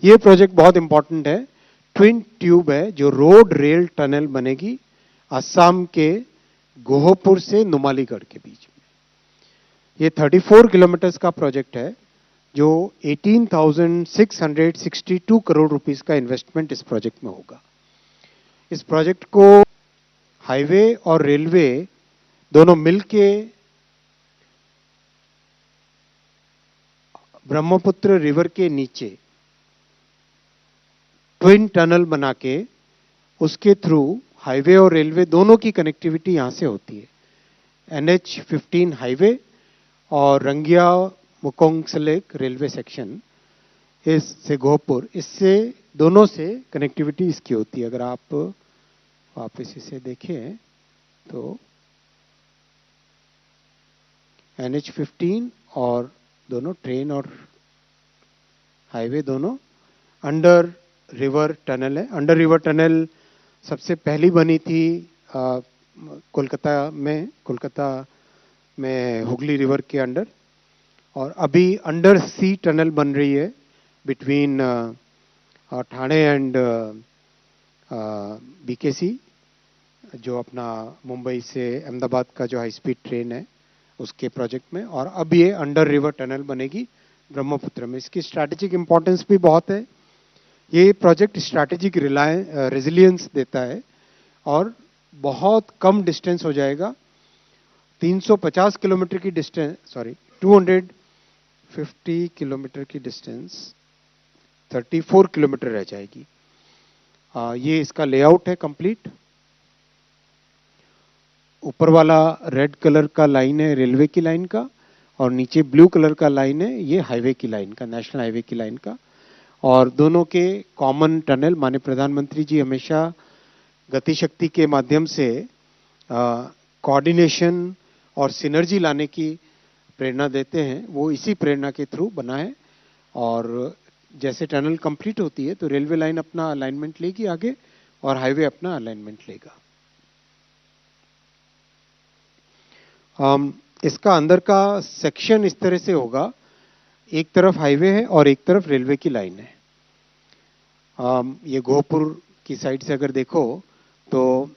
ये प्रोजेक्ट बहुत इंपॉर्टेंट है। ट्विन ट्यूब है जो रोड रेल टनल बनेगी असम के गोहपुर से नुमालीगढ़ के बीच में। ये 34 किलोमीटर का प्रोजेक्ट है जो 18,662 करोड़ रुपीस का इन्वेस्टमेंट इस प्रोजेक्ट में होगा। इस प्रोजेक्ट को हाईवे और रेलवे दोनों मिलके ब्रह्मपुत्र रिवर के नीचे ट्विन टनल बना के उसके थ्रू हाईवे और रेलवे दोनों की कनेक्टिविटी यहां से होती है। NH-15 हाईवे और रंगिया मुकोंगसेलेक रेलवे सेक्शन इससे गोहपुर, इससे दोनों से कनेक्टिविटी इसकी होती है। अगर आप वापस इसे देखें तो NH-15 और दोनों ट्रेन और हाईवे दोनों अंडर रिवर टनल है। अंडर रिवर टनल सबसे पहली बनी थी कोलकाता में हुगली रिवर के अंडर, और अभी अंडर सी टनल बन रही है बिटवीन ठाणे एंड BKC, जो अपना मुंबई से अहमदाबाद का जो हाई स्पीड ट्रेन है उसके प्रोजेक्ट में। और अब ये अंडर रिवर टनल बनेगी ब्रह्मपुत्र में। इसकी स्ट्रैटेजिक इंपॉर्टेंस भी बहुत है। ये प्रोजेक्ट स्ट्रैटेजिक रेजिलियंस देता है और बहुत कम डिस्टेंस हो जाएगा। 350 किलोमीटर की डिस्टेंस, 250 किलोमीटर की डिस्टेंस 34 किलोमीटर रह जाएगी। ये इसका लेआउट है कंप्लीट। ऊपर वाला रेड कलर का लाइन है रेलवे की लाइन का, और नीचे ब्लू कलर का लाइन है ये हाईवे की लाइन का, नेशनल हाईवे की लाइन का। और दोनों के कॉमन टनल, माननीय प्रधानमंत्री जी हमेशा गति शक्ति के माध्यम से कोऑर्डिनेशन और सिनर्जी लाने की प्रेरणा देते हैं। वो इसी प्रेरणा के थ्रू बना है। और जैसे टनल कंप्लीट होती है तो रेलवे लाइन अपना अलाइनमेंट लेगी आगे और हाईवे अपना अलाइनमेंट लेगा। इसका अंदर का सेक्शन इस तरह से होगा, एक तरफ हाईवे है और एक तरफ रेलवे की लाइन है। ये गोहपुर की साइड से अगर देखो तो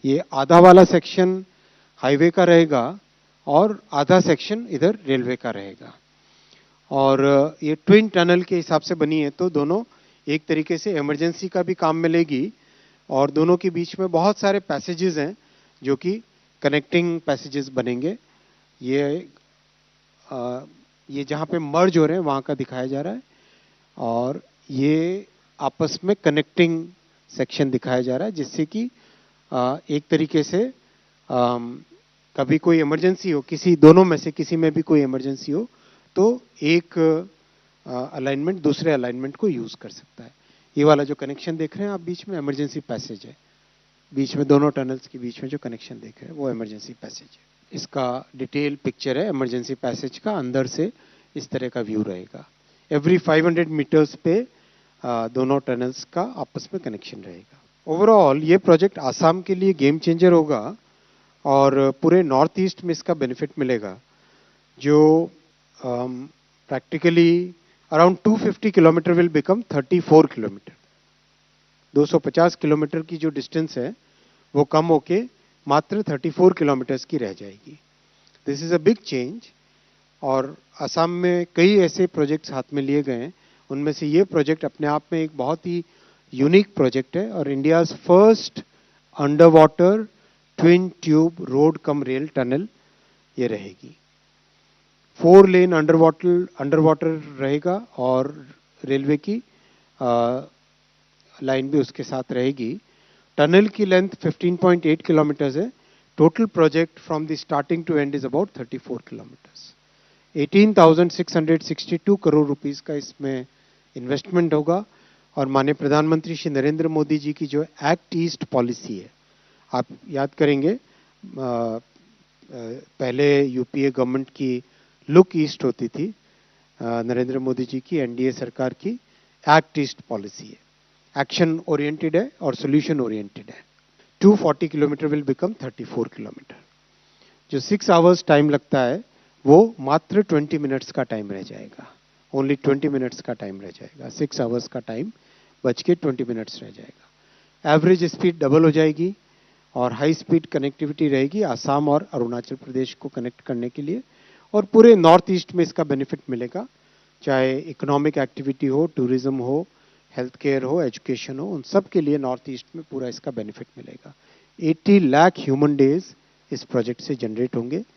ये आधा वाला सेक्शन हाईवे का रहेगा और आधा सेक्शन इधर रेलवे का रहेगा। और ये ट्विन टनल के हिसाब से बनी है तो दोनों एक तरीके से इमरजेंसी का भी काम में लेगी, और दोनों के बीच में बहुत सारे पैसेजेस हैं जो कि कनेक्टिंग पैसेजेस बनेंगे। ये जहाँ पे मर्ज हो रहे हैं वहाँ का दिखाया जा रहा है, और ये आपस में कनेक्टिंग सेक्शन दिखाया जा रहा है, जिससे कि एक तरीके से कभी कोई इमरजेंसी हो, दोनों में से किसी में भी कोई इमरजेंसी हो तो एक अलाइनमेंट दूसरे अलाइनमेंट को यूज कर सकता है। ये वाला जो कनेक्शन देख रहे हैं आप बीच में, इमरजेंसी पैसेज है। बीच में दोनों टनल्स के बीच में जो कनेक्शन देख रहे हैं वो इमरजेंसी पैसेज है। इसका डिटेल पिक्चर है इमरजेंसी पैसेज का। अंदर से इस तरह का व्यू रहेगा। एवरी 500 मीटर्स पे दोनों टनल्स का आपस में कनेक्शन रहेगा। ओवरऑल ये प्रोजेक्ट आसाम के लिए गेम चेंजर होगा और पूरे नॉर्थ ईस्ट में इसका बेनिफिट मिलेगा। जो practically around 250 kilometre will become 34 kilometre. 250 kilometre की जो डिस्टेंस है वो कम होके मात्र 34 किलोमीटर्स की रह जाएगी। This is a big change. और असम में कई ऐसे प्रोजेक्ट्स हाथ में लिए गए हैं, उनमें से ये प्रोजेक्ट अपने आप में एक बहुत ही यूनिक प्रोजेक्ट है और India's first under water twin tube road cum rail tunnel ये रहेगी। 4 लेन अंडर वाटर रहेगा और रेलवे की लाइन भी उसके साथ रहेगी। टनल की लेंथ 15.8 किलोमीटर्स है। Total project from the starting to end is about 34 kilometres. 18,662 crore rupees का इसमें इन्वेस्टमेंट होगा। और माननीय प्रधानमंत्री श्री नरेंद्र मोदी जी की जो एक्ट ईस्ट पॉलिसी है, आप याद करेंगे पहले यूपीए गवर्नमेंट की लुक ईस्ट होती थी, नरेंद्र मोदी जी की एनडीए सरकार की एक्ट ईस्ट पॉलिसी है। एक्शन ओरिएंटेड है और सोल्यूशन ओरिएंटेड है। 240 किलोमीटर विल बिकम 34 किलोमीटर। जो 6 आवर्स टाइम लगता है वो मात्र 20 मिनट्स का टाइम रह जाएगा। ओनली 20 मिनट्स का टाइम रह जाएगा, 6 आवर्स का टाइम बच के 20 मिनट्स रह जाएगा। एवरेज स्पीड डबल हो जाएगी और हाई स्पीड कनेक्टिविटी रहेगी आसाम और अरुणाचल प्रदेश को कनेक्ट करने के लिए। और पूरे नॉर्थ ईस्ट में इसका बेनिफिट मिलेगा, चाहे इकोनॉमिक एक्टिविटी हो, टूरिज्म हो, हेल्थ केयर हो, एजुकेशन हो, उन सब के लिए नॉर्थ ईस्ट में पूरा इसका बेनिफिट मिलेगा। 80 लाख ह्यूमन डेज इस प्रोजेक्ट से जनरेट होंगे।